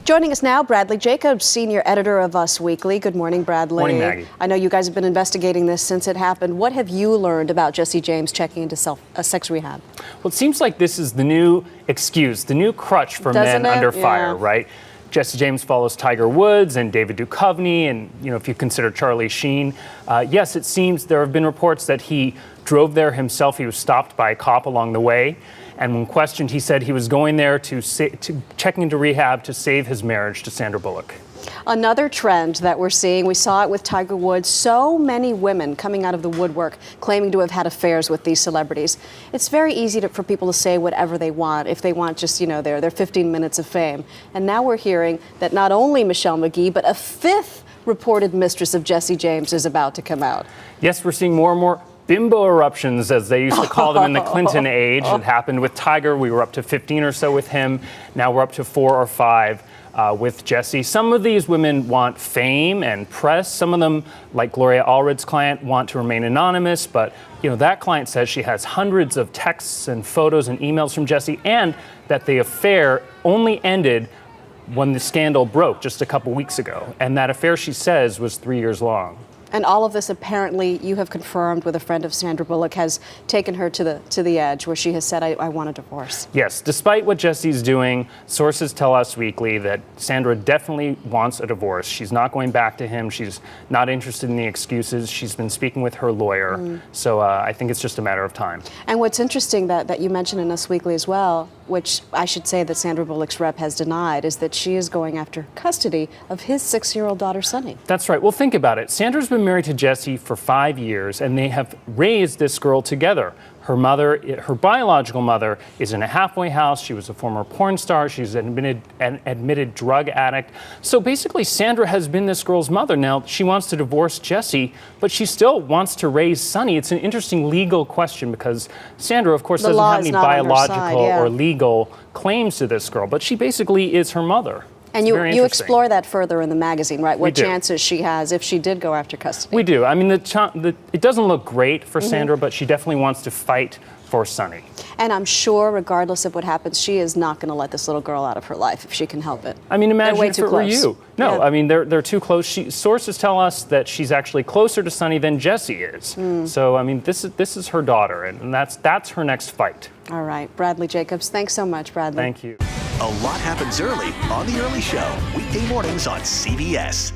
Joining us now, Bradley Jacobs, senior editor of Us Weekly. Good morning, Bradley. Morning, Maggie. I know you guys have been investigating this since it happened. What have you learned about Jesse James checking into sex rehab? Well, it seems like this is the new excuse, the new crutch for men under fire, right? Jesse James follows Tiger Woods and David Duchovny, and if you consider Charlie Sheen. Yes, it seems there have been reports that he drove there himself. He was stopped by a cop along the way. And when questioned, he said he was going there to checking into rehab to save his marriage to Sandra Bullock. Another trend that we're seeing, we saw it with Tiger Woods, so many women coming out of the woodwork claiming to have had affairs with these celebrities. It's very easy for people to say whatever they want if they want just, their 15 minutes of fame. And now we're hearing that not only Michelle McGee, but a fifth reported mistress of Jesse James is about to come out. Yes, we're seeing more and more bimbo eruptions, as they used to call them in the Clinton age. It happened with Tiger. We were up to 15 or so with him. Now we're up to 4 or 5 with Jesse. Some of these women want fame and press. Some of them, like Gloria Allred's client, want to remain anonymous. But, that client says she has hundreds of texts and photos and emails from Jesse, and that the affair only ended when the scandal broke just a couple weeks ago. And that affair, she says, was 3 years long. And all of this, apparently, you have confirmed with a friend of Sandra Bullock, has taken her to the edge, where she has said, I want a divorce. Yes, despite what Jesse's doing, sources tell Us Weekly that Sandra definitely wants a divorce. She's not going back to him. She's not interested in the excuses. She's been speaking with her lawyer. So I think it's just a matter of time. And what's interesting that you mentioned in Us Weekly as well, which I should say that Sandra Bullock's rep has denied, is that she is going after custody of his 6-year-old daughter, Sunny. That's right. Well, think about it. Sandra's been married to Jesse for 5 years, and they have raised this girl together. Her mother, her biological mother, is in a halfway house. She was a former porn star. She's an admitted drug addict. So basically, Sandra has been this girl's mother. Now, she wants to divorce Jesse, but she still wants to raise Sunny. It's an interesting legal question because Sandra, of course, doesn't have any biological or legal claims to this girl, but she basically is her mother. And you explore that further in the magazine, right? What chances she has if she did go after custody. We do. I mean, it doesn't look great for Sandra, but she definitely wants to fight for Sunny. And I'm sure, regardless of what happens, she is not going to let this little girl out of her life if she can help it. I mean, imagine if it were you. No, I mean, they're too close. Sources tell us that she's actually closer to Sunny than Jesse is. So, I mean, this is her daughter, and that's her next fight. All right. Bradley Jacobs, thanks so much, Bradley. Thank you. A lot happens early on The Early Show, weekday mornings on CBS.